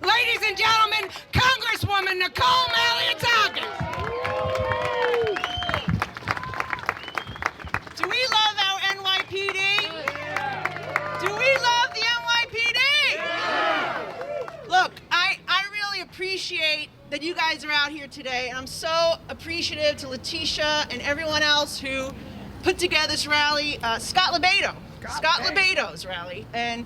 Ladies and gentlemen, Congresswoman Nicole Malliotakis. Do we love our NYPD? Do we love the NYPD? Look, I really appreciate that you guys are out here today, and I'm so appreciative to Letitia and everyone else who put together this rally. Scott Lebato's rally, and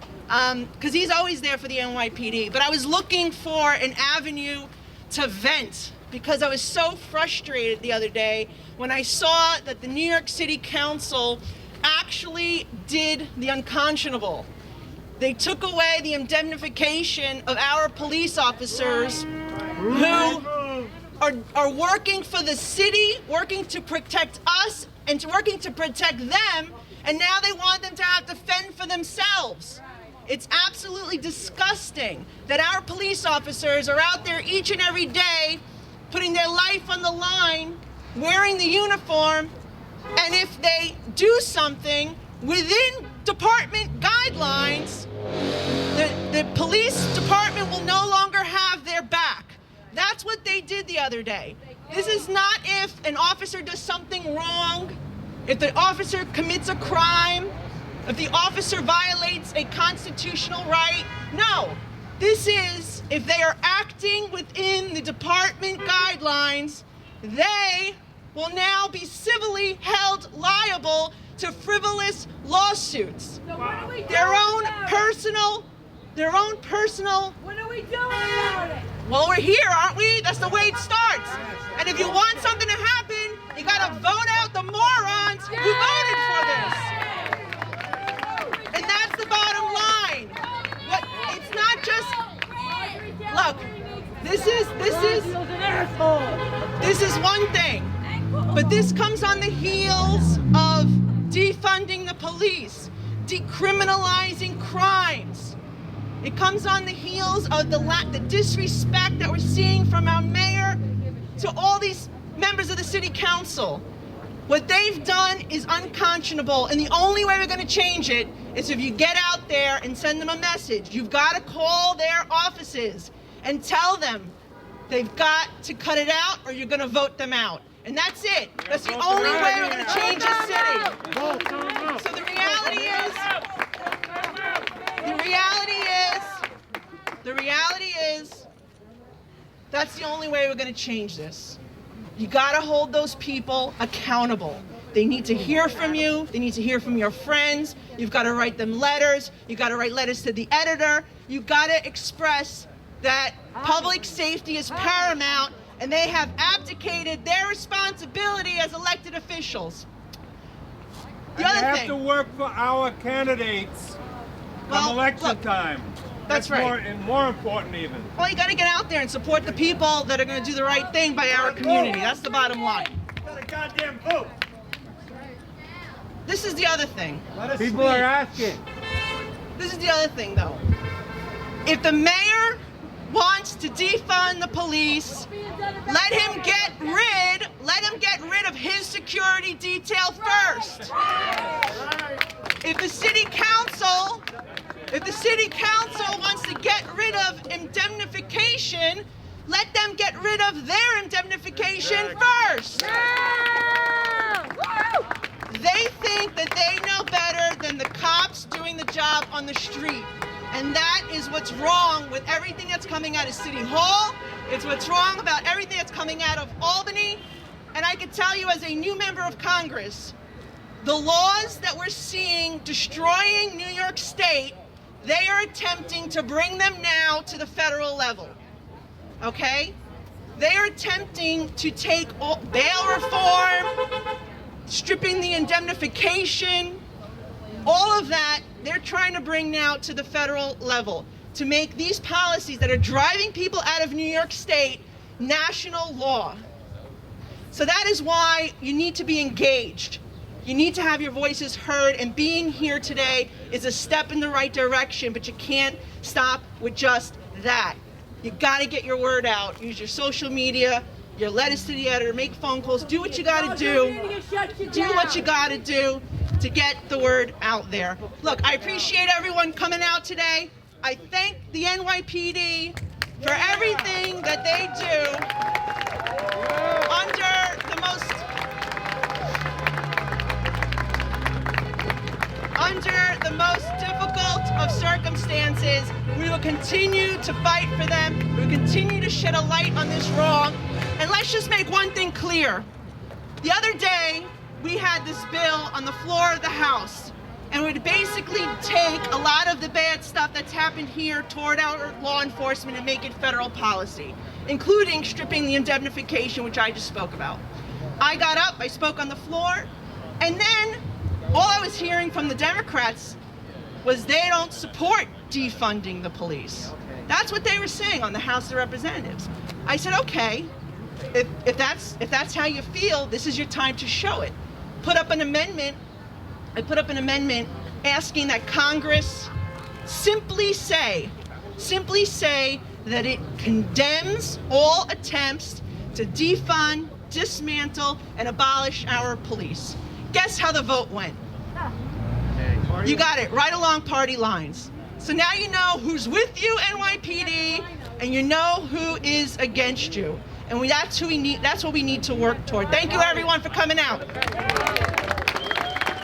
because he's always there for the NYPD. But I was looking for an avenue to vent because I was so frustrated the other day when I saw that the New York City Council actually did the unconscionable. They took away the indemnification of our police officers who are working for the city, working to protect us and working to protect them, and now they want them to have to fend for themselves. It's absolutely disgusting that our police officers are out there each and every day putting their life on the line, wearing the uniform, and if they do something within department guidelines, the police department will no longer have their back. That's what they did the other day. This is not if an officer does something wrong, if the officer commits a crime, if the officer violates a constitutional right. No, this is if they are acting within the department guidelines, they will now be civilly held liable to frivolous lawsuits. So what are we doing Their own about personal. What are we doing about it? Well, we're here, aren't we? That's the way it starts. And if you want something to happen, you gotta vote out the morons who voted for this. And that's the bottom line. It's not just, look, this is one thing, but this comes on the heels of defunding the police, decriminalizing crimes. It comes on the heels of the disrespect that we're seeing from our mayor to all these members of the city council. What they've done is unconscionable, and the only way we're going to change it is if you get out there and send them a message. You've got to call their offices and tell them they've got to cut it out or you're going to vote them out. And that's it. That's the only way we're going to change this city. So the reality is, that's the only way we're going to change this. You got to hold those people accountable. They need to hear from you. They need to hear from your friends. You've got to write them letters. You've got to write letters to the editor. You've got to express that public safety is paramount and they have abdicated their responsibility as elected officials. The other have thing, to work for our candidates come election time. That's right. More important even. Well, you got to get out there and support the people that are going to do the right thing by our community. That's the bottom line. Got a goddamn vote. This is the other thing. People are asking. This is the other thing, though. If the mayor wants to defund the police, let him get rid of his security detail first. If the city council wants to get rid of indemnification, let them get rid of their indemnification first. They think that they know better than the cops doing the job on the street. And that is what's wrong with everything that's coming out of City Hall. It's what's wrong about everything that's coming out of Albany. And I can tell you as a new member of Congress, the laws that we're seeing destroying New York State, they are attempting to bring them now to the federal level, okay? They are attempting to take bail reform, stripping the indemnification, all of that, they're trying to bring now to the federal level to make these policies that are driving people out of New York State national law. So that is why you need to be engaged. You need to have your voices heard, and being here today is a step in the right direction, but you can't stop with just that. You gotta get your word out. Use your social media, your letters to the editor, make phone calls, do what you gotta do. Do what you gotta do to get the word out there. Look, I appreciate everyone coming out today. I thank the NYPD for everything that they do under the most difficult of circumstances. We will continue to fight for them. We will continue to shed a light on this wrong. And let's just make one thing clear. The other day, we had this bill on the floor of the House, and it would basically take a lot of the bad stuff that's happened here toward our law enforcement and make it federal policy, including stripping the indemnification, which I just spoke about. I got up, I spoke on the floor, and then all I was hearing from the Democrats was they don't support defunding the police. That's what they were saying on the House of Representatives. I said, okay, if that's how you feel, this is your time to show it. I put up an amendment asking that Congress simply say that it condemns all attempts to defund, dismantle, and abolish our police. Guess how the vote went? You got it, right along party lines. So now you know who's with you, NYPD, and you know who is against you. And that's what we need to work toward. Thank you, everyone, for coming out.